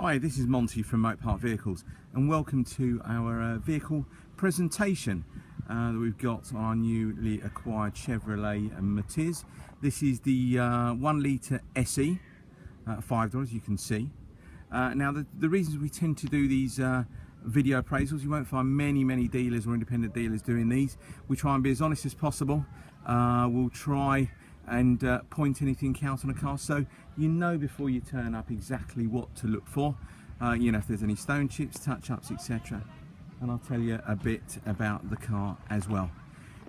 Hi, this is Monty from Motor Park Vehicles and welcome to our vehicle presentation that we've got on our newly acquired Chevrolet Matiz. This is the 1 litre SE, $5 you can see. Now the reasons we tend to do these video appraisals, you won't find many dealers or independent dealers doing these. We try and be as honest as possible. We'll try and point anything out on a car so you know before you turn up exactly what to look for, you know, if there's any stone chips, touch-ups, etc. And I'll tell you a bit about the car as well.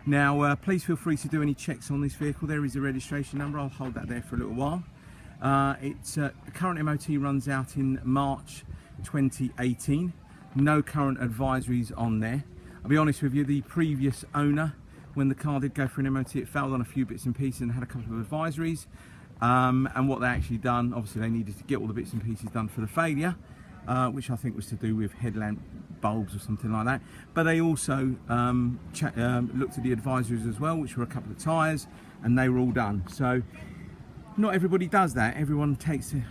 Now please feel free to do any checks on this vehicle. There is a registration number. I'll hold that there for a little while. Its current MOT runs out in March 2018. No current advisories on there. I'll be honest with you, the previous owner, when the car did go for an MOT, it failed on a few bits and pieces and had a couple of advisories. And what they actually done, obviously they needed to get all the bits and pieces done for the failure, which I think was to do with headlamp bulbs or something like that. But they also looked at the advisories as well, which were a couple of tyres, and they were all done. So not everybody does that. Everyone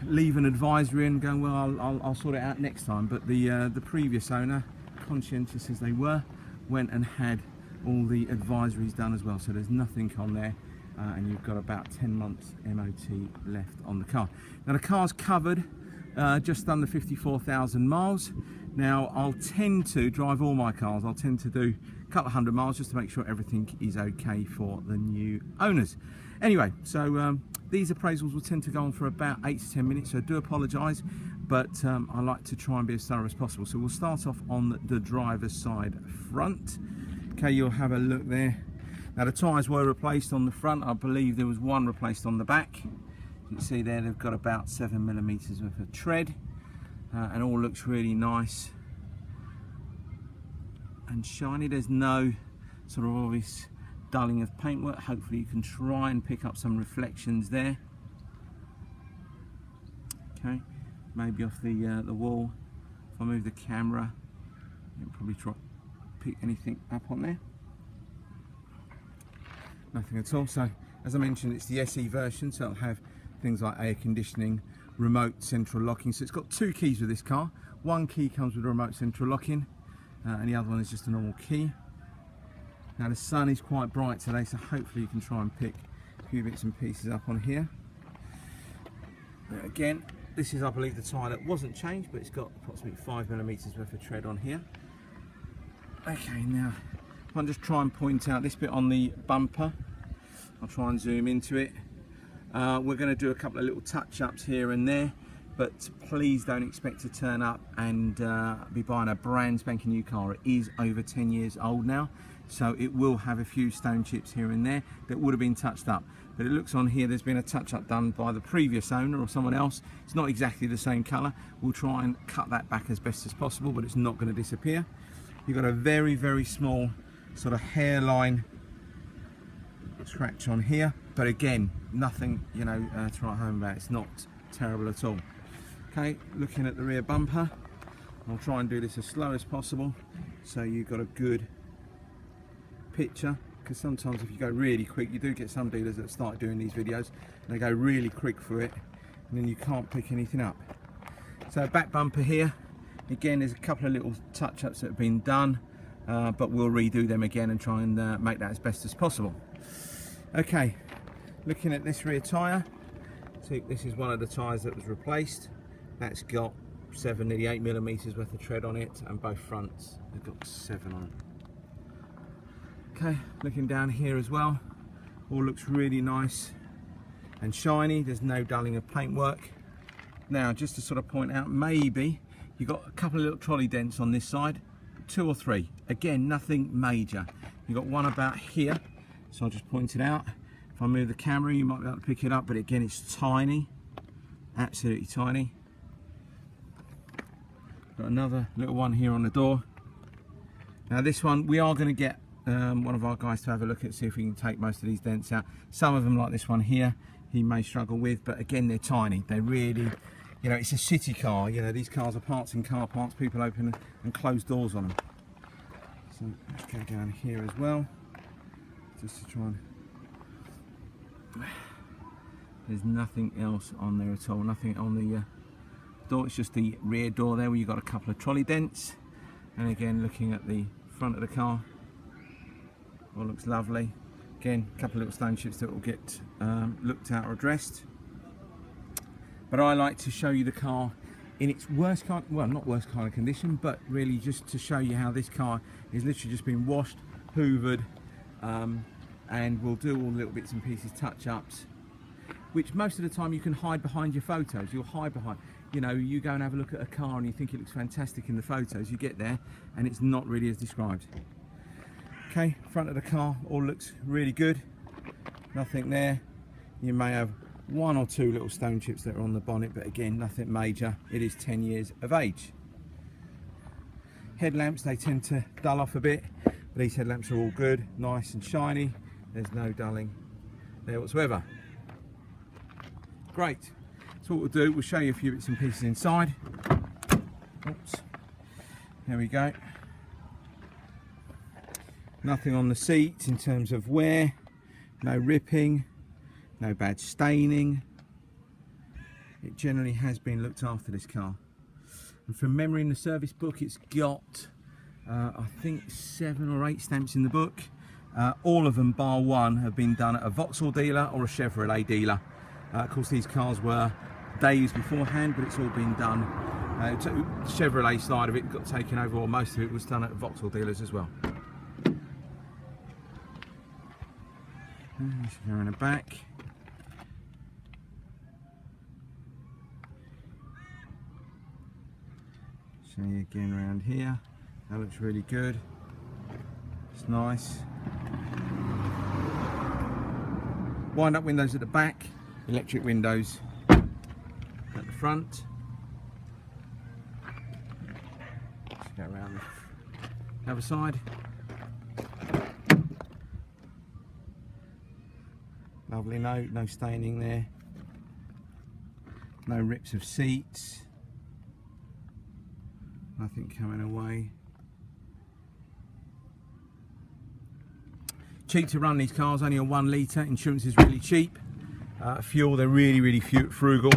leave an advisory and go, well, I'll sort it out next time. But the previous owner, conscientious as they were, went and had all the advisories done as well. So there's nothing on there, and you've got about 10 months MOT left on the car. Now the car's covered just under 54,000 miles. Now I'll tend to drive all my cars, I'll tend to do a couple of hundred miles just to make sure everything is okay for the new owners. Anyway, so these appraisals will tend to go on for about 8 to 10 minutes, so I do apologise, but I like to try and be as thorough as possible. So we'll start off on the driver's side front. Okay, you'll have a look there. Now the tyres were replaced on the front. I believe there was one replaced on the back. You can see there they've got about 7mm worth of tread, and all looks really nice and shiny. There's no sort of obvious dulling of paintwork. Hopefully you can try and pick up some reflections there. Okay, maybe off the wall. If I move the camera, you can probably try pick anything up on there. Nothing at all. So as I mentioned, it's the SE version, so it'll have things like air conditioning, remote central locking. So it's got 2 keys with this car. One key comes with a remote central locking, and the other one is just a normal key. Now the sun is quite bright today, so hopefully you can try and pick a few bits and pieces up on here. Now again, this is, I believe, the tyre that wasn't changed, but it's got approximately 5mm worth of tread on here. Okay, now I'll just try and point out this bit on the bumper. I'll try and zoom into it. We're going to do a couple of little touch-ups here and there, but please don't expect to turn up and be buying a brand spanking new car. It is over 10 years old now, so it will have a few stone chips here and there that would have been touched up. But it looks on here there's been a touch-up done by the previous owner or someone else. It's not exactly the same colour. We'll try and cut that back as best as possible, but it's not going to disappear. You've got a very small sort of hairline scratch on here, but again, nothing, you know, to write home about. It's not terrible at all. Okay, looking at the rear bumper, I'll try and do this as slow as possible so you've got a good picture, because sometimes if you go really quick, you do get some dealers that start doing these videos and they go really quick for it and then you can't pick anything up. So back bumper here, again, there's a couple of little touch-ups that have been done, but we'll redo them again and try and make that as best as possible. Okay, looking at this rear tyre, see, this is one of the tyres that was replaced. That's got 7, nearly 8mm worth of tread on it, and both fronts have got 7 on it. Okay, looking down here as well, all looks really nice and shiny. There's no dulling of paintwork. Now, just to sort of point out, maybe you've got a couple of little trolley dents on this side, 2 or 3. Again, nothing major. You've got one about here, so I'll just point it out. If I move the camera, you might be able to pick it up, but again, it's tiny, absolutely tiny. Got another little one here on the door. Now this one, we are going to get one of our guys to have a look at, see if we can take most of these dents out. Some of them, like this one here, he may struggle with, but again, they're tiny. They're really, you know, it's a city car. You know, these cars are parked in car parks. People open and close doors on them. So let's go down here as well, just to try and... There's nothing else on there at all. Nothing on the door. It's just the rear door there where you've got a couple of trolley dents. And again, looking at the front of the car, all looks lovely. Again, a couple of little stone chips that will get looked at or addressed. But I like to show you the car in its worst kind, well, not worst kind of condition, but really just to show you how this car is literally just been washed, hoovered, and we'll do all the little bits and pieces, touch-ups, which most of the time you can hide behind your photos. You'll hide behind, you know, you go and have a look at a car and you think it looks fantastic in the photos, you get there and it's not really as described. Okay, front of the car all looks really good, nothing there. You may have one or two little stone chips that are on the bonnet, but again, nothing major. It is 10 years of age. Headlamps, they tend to dull off a bit, but these headlamps are all good, nice and shiny. There's no dulling there whatsoever. Great. So what we'll do, we'll show you a few bits and pieces inside. Oops. There we go. Nothing on the seats in terms of wear, no ripping, no bad staining. It generally has been looked after, this car. And from memory in the service book, it's got I think 7 or 8 stamps in the book. All of them bar one have been done at a Vauxhall dealer or a Chevrolet dealer. Of course, these cars were days beforehand, but it's all been done. The Chevrolet side of it got taken over, or most of it was done at Vauxhall dealers as well. Should go in the back. Show you again around here. That looks really good. It's nice. Wind up windows at the back, electric windows at the front. Let's go around the other side. Lovely, no staining there. No rips of seats. Nothing coming away. Cheap to run these cars, only a 1 litre. Insurance is really cheap. Fuel, they're really frugal.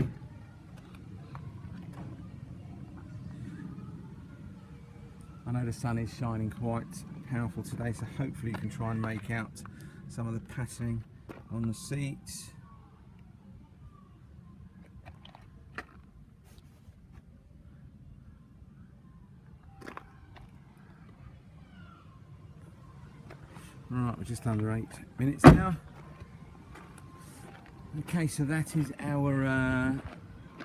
I know the sun is shining quite powerful today, so hopefully you can try and make out some of the patterning on the seats. Right, we're just under 8 minutes now. Okay, so that is our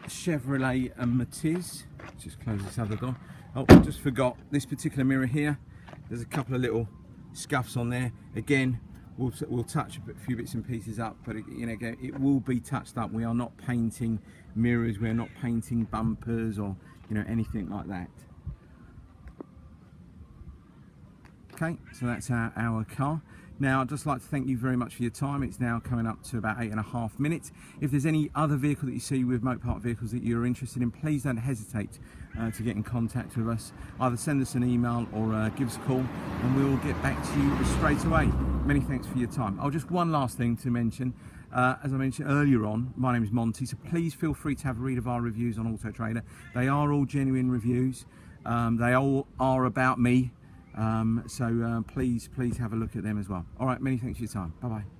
Chevrolet and Matiz. Just close this other door. Oh, I just forgot this particular mirror here. There's a couple of little scuffs on there. Again, we'll touch a few bits and pieces up, but it will be touched up. We are not painting mirrors. We are not painting bumpers or anything like that. Okay, so that's our car. Now, I'd just like to thank you very much for your time. It's now coming up to about 8.5 minutes. If there's any other vehicle that you see with Mopart vehicles that you're interested in, please don't hesitate to get in contact with us. Either send us an email or give us a call, and we will get back to you straight away. Many thanks for your time. Oh, just one last thing to mention. As I mentioned earlier on, my name is Monty, so please feel free to have a read of our reviews on Auto Trader. They are all genuine reviews. They all are about me. So please have a look at them as well. All right, many thanks for your time. Bye bye.